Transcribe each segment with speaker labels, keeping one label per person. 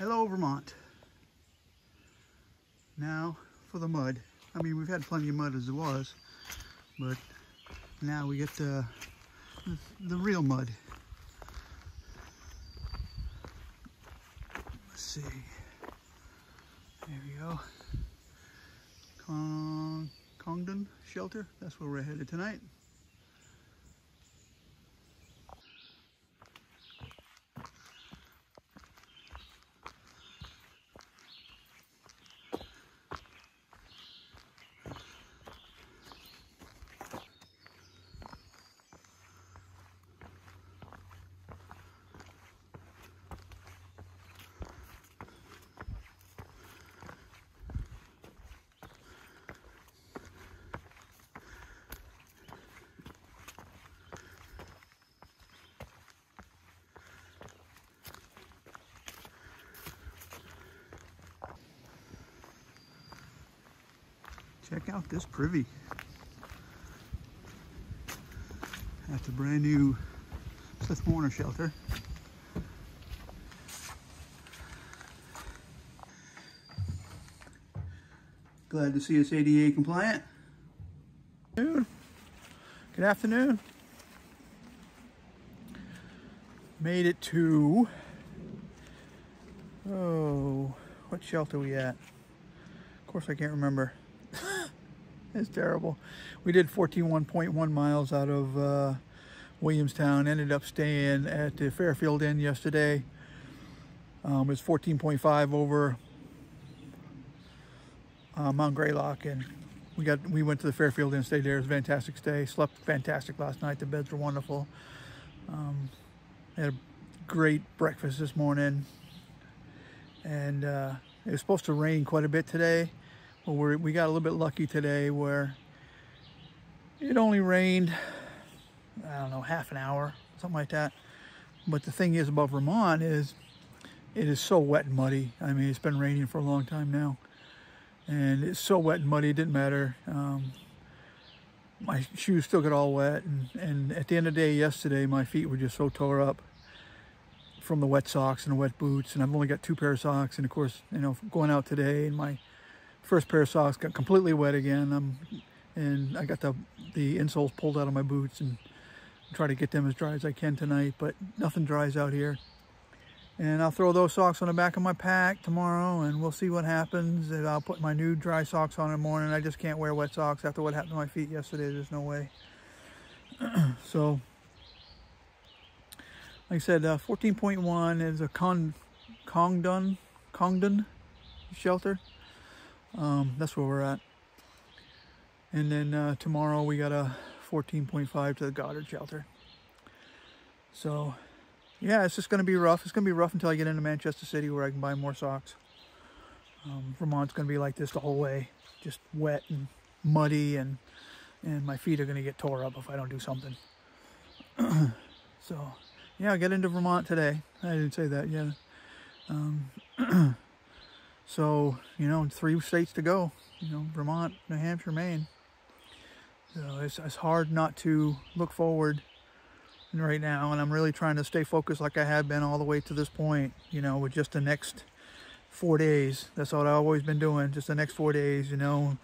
Speaker 1: Hello, Vermont. Now for the mud. I mean, we've had plenty of mud as it was, but now we get the real mud. Let's see. There we go. Congdon shelter. That's where we're headed tonight. Check out this privy at the brand new Cliff Mourner shelter. Glad to see us ADA compliant. Good afternoon. Made it to, oh, what shelter we at? Of course I can't remember. It's terrible. We did 14.1 miles out of Williamstown. Ended up staying at the Fairfield Inn yesterday. It was 14.5 over Mount Greylock, and we went to the Fairfield Inn, stayed there. It was a fantastic stay. Slept fantastic last night. The beds were wonderful. Had a great breakfast this morning, and it was supposed to rain quite a bit today. Well, we got a little bit lucky today where it only rained, I don't know, half an hour, something like that. But the thing is about Vermont is it is so wet and muddy. I mean, it's been raining for a long time now, and it's so wet and muddy, it didn't matter. My shoes still got all wet, and at the end of the day yesterday, my feet were just so tore up from the wet socks and the wet boots, and I've only got 2 pairs of socks, and of course, you know, going out today, and my first pair of socks got completely wet again, and I got the insoles pulled out of my boots and try to get them as dry as I can tonight, but nothing dries out here. And I'll throw those socks on the back of my pack tomorrow, and we'll see what happens. And I'll put my new dry socks on in the morning. I just can't wear wet socks after what happened to my feet yesterday. There's no way. So, like I said, 14.1 is a Congdon shelter. That's where we're at. And then tomorrow we got a 14.5 to the Goddard shelter. So yeah, it's just going to be rough. It's going to be rough until I get into Manchester City where I can buy more socks. Vermont's going to be like this the whole way. Just wet and muddy, and my feet are going to get tore up if I don't do something. So yeah, I'll get into Vermont today. I didn't say that yet. So, you know, 3 states to go, you know, Vermont, New Hampshire, Maine. So it's hard not to look forward right now, and I'm really trying to stay focused like I have been all the way to this point, you know, with just the next 4 days. That's what I've always been doing, just the next 4 days, you know,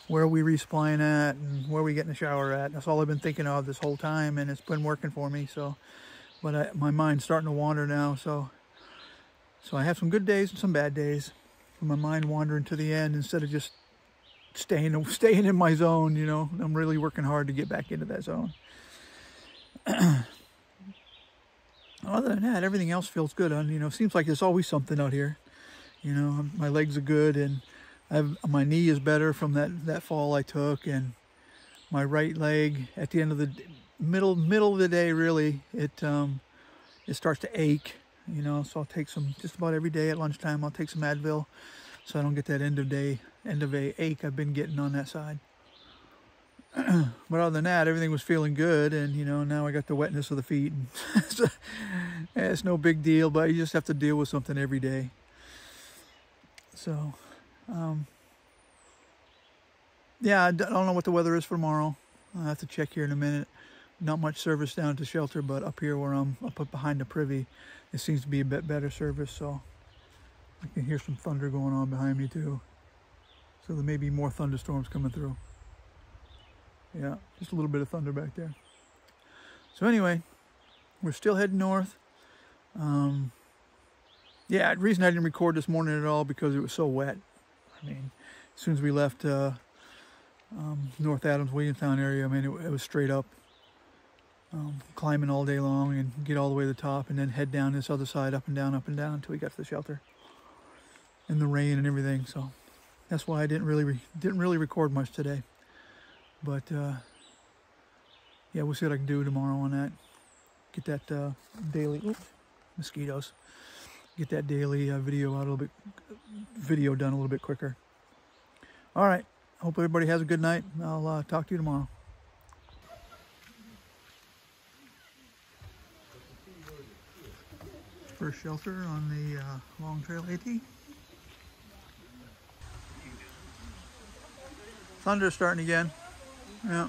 Speaker 1: where are we resupplying at and where are we getting the shower at. That's all I've been thinking of this whole time, and it's been working for me. So, but my mind's starting to wander now, so I have some good days and some bad days. My mind wandering to the end instead of just staying in my zone, you know. I'm really working hard to get back into that zone. Other than that, everything else feels good. You know, seems like there's always something out here. You know, my legs are good, and my knee is better from that fall I took, and my right leg at the end of the middle of the day, really, it starts to ache. You know, so I'll take some, just about every day at lunchtime, I'll take some Advil so I don't get that end of day ache I've been getting on that side. But other than that, everything was feeling good, and you know, now I got the wetness of the feet, and so, it's no big deal, but you just have to deal with something every day. So, yeah, I don't know what the weather is for tomorrow. I'll have to check here in a minute. Not much service down at the shelter, but up here where I'm up behind the privy, it seems to be a bit better service. So I can hear some thunder going on behind me too. So there may be more thunderstorms coming through. Yeah, just a little bit of thunder back there. So anyway, we're still heading north. Yeah, the reason I didn't record this morning at all because it was so wet. I mean, as soon as we left North Adams, Williamstown area, I mean, it was straight up. Climbing all day long and get all the way to the top and then head down this other side, up and down until we got to the shelter. In the rain and everything, so that's why I didn't really record much today. But yeah, we'll see what I can do tomorrow on that. Get that daily mosquitoes. Get that daily video done a little bit quicker. All right. Hope everybody has a good night. I'll talk to you tomorrow. First shelter on the Long Trail AT. Thunder's starting again. Yeah.